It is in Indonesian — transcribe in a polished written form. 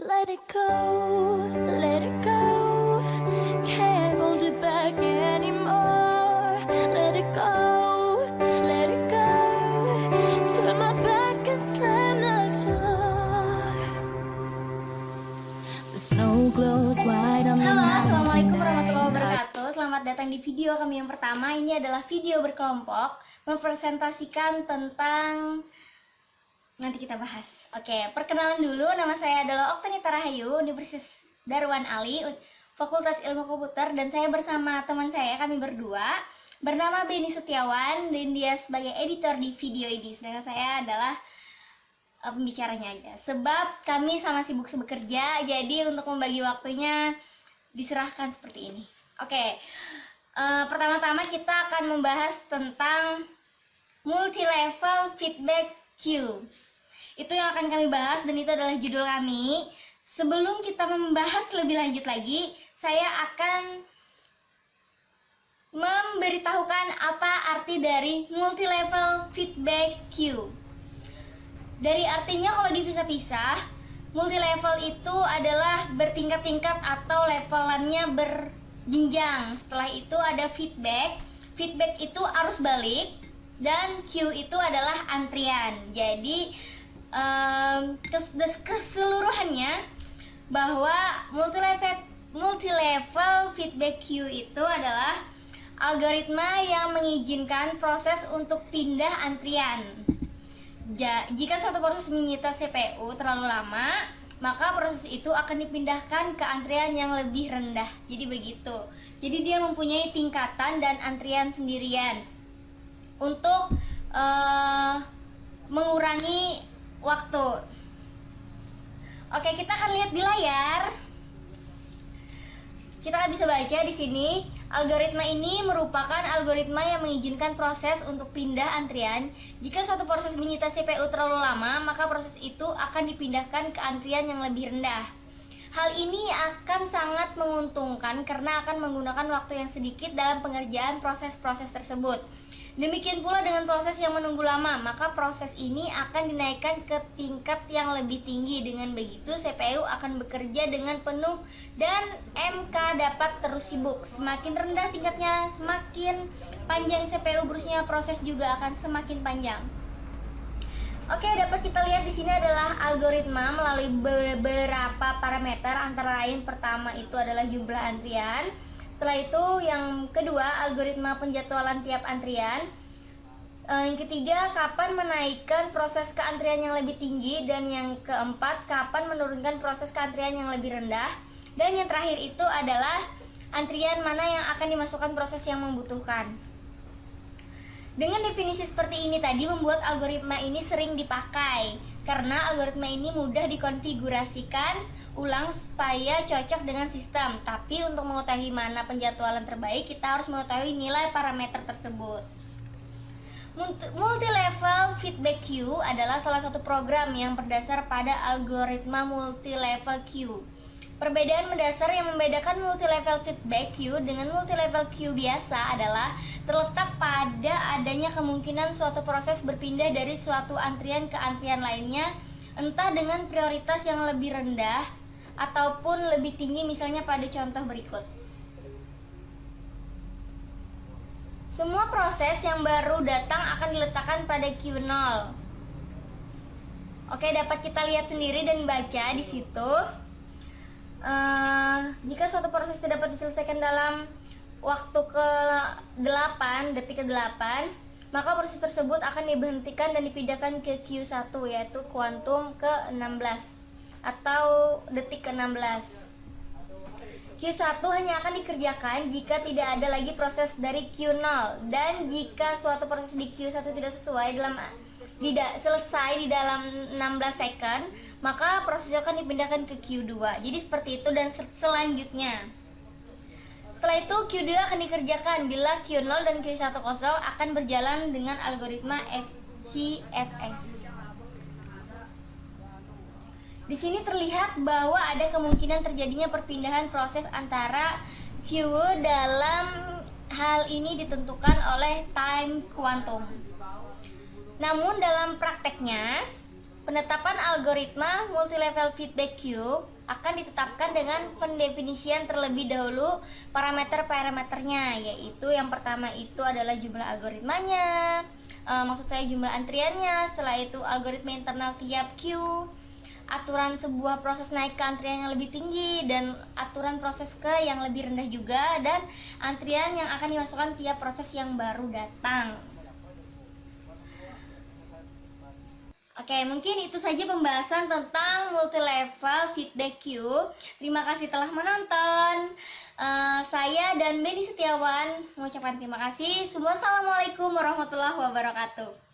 Let it go, let it go. Can't hold it back anymore. Let it go, let it go. Turn my back and slam the door. The snow glows white on the Halo, mountain assalamualaikum tonight. warahmatullahi wabarakatuh. Selamat datang di video kami yang pertama. Ini adalah video berkelompok mempresentasikan tentang nanti kita bahas. Oke, perkenalan dulu. Nama saya adalah Oktanita Rahayu, Universitas Darwan Ali, Fakultas Ilmu Komputer, dan saya bersama teman saya, kami berdua bernama Beni Setiawan, dan dia sebagai editor di video ini. Sedangkan saya adalah pembicaranya aja. Sebab kami sama sibuk bekerja, jadi untuk membagi waktunya diserahkan seperti ini. Oke, pertama-tama kita akan membahas tentang multi-level feedback queue. Itu yang akan kami bahas dan itu adalah judul kami. Sebelum kita membahas lebih lanjut lagi, saya akan memberitahukan apa arti dari multi-level feedback queue. Dari artinya kalau dipisah-pisah, multi-level itu adalah bertingkat-tingkat atau levelannya berjenjang. Setelah itu ada feedback. Feedback itu arus balik dan queue itu adalah antrian. Jadi keseluruhannya bahwa multi-level feedback queue itu adalah algoritma yang mengizinkan proses untuk pindah antrian. Jika suatu proses menyita CPU terlalu lama, maka proses itu akan dipindahkan ke antrian yang lebih rendah. Jadi begitu. Jadi dia mempunyai tingkatan dan antrian sendirian untuk mengurangi waktu. Oke, kita akan lihat di layar. Kita akan bisa baca di sini. Algoritma ini merupakan algoritma yang mengizinkan proses untuk pindah antrian. Jika suatu proses menyita CPU terlalu lama, maka proses itu akan dipindahkan ke antrian yang lebih rendah. Hal ini akan sangat menguntungkan karena akan menggunakan waktu yang sedikit dalam pengerjaan proses-proses tersebut. Demikian pula dengan proses yang menunggu lama, maka proses ini akan dinaikkan ke tingkat yang lebih tinggi. Dengan begitu, CPU akan bekerja dengan penuh dan MK dapat terus sibuk. Semakin rendah tingkatnya, semakin panjang CPU berusia, proses juga akan semakin panjang. Oke, dapat kita lihat di sini adalah algoritma melalui beberapa parameter, antara lain pertama itu adalah jumlah antrian. Setelah itu yang kedua, algoritma penjadwalan tiap antrian. Yang ketiga, kapan menaikkan proses keantrian yang lebih tinggi. Dan yang keempat, kapan menurunkan proses keantrian yang lebih rendah. Dan yang terakhir itu adalah antrian mana yang akan dimasukkan proses yang membutuhkan. Dengan definisi seperti ini tadi membuat algoritma ini sering dipakai karena algoritma ini mudah dikonfigurasikan ulang supaya cocok dengan sistem. Tapi untuk mengetahui mana penjadwalan terbaik, kita harus mengetahui nilai parameter tersebut. Multi-level feedback queue adalah salah satu program yang berdasar pada algoritma multi-level queue. Perbedaan mendasar yang membedakan multi-level feedback queue dengan multi-level queue biasa adalah terletak pada adanya kemungkinan suatu proses berpindah dari suatu antrian ke antrian lainnya, entah dengan prioritas yang lebih rendah ataupun lebih tinggi, misalnya pada contoh berikut. Semua proses yang baru datang akan diletakkan pada queue 0. Oke, dapat kita lihat sendiri dan baca di situ. Jika suatu proses tidak dapat diselesaikan dalam waktu ke-8, detik ke-8, maka proses tersebut akan diberhentikan dan dipindahkan ke Q1, yaitu kuantum ke-16 atau detik ke-16. Q1 hanya akan dikerjakan jika tidak ada lagi proses dari Q0, dan jika suatu proses di Q1 tidak selesai di dalam 16 second, maka prosesnya akan dipindahkan ke Q2. Jadi seperti itu dan selanjutnya. Setelah itu Q2 akan dikerjakan bila Q0 dan Q10 akan berjalan dengan algoritma FCFS. Di sini terlihat bahwa ada kemungkinan terjadinya perpindahan proses antara Q. Dalam hal ini ditentukan oleh time quantum. Namun dalam prakteknya Penetapan algoritma multilevel feedback queue akan ditetapkan dengan pendefinisian terlebih dahulu parameter-parameternya, yaitu yang pertama itu adalah jumlah algoritmanya, maksud saya jumlah antriannya, setelah itu algoritma internal tiap queue, aturan sebuah proses naik ke antrian yang lebih tinggi, dan aturan proses ke yang lebih rendah juga, dan antrian yang akan dimasukkan tiap proses yang baru datang. Oke, mungkin itu saja pembahasan tentang multilevel feedback queue. Terima kasih telah menonton. Saya dan Beni Setiawan mengucapkan terima kasih. Semua assalamualaikum warahmatullahi wabarakatuh.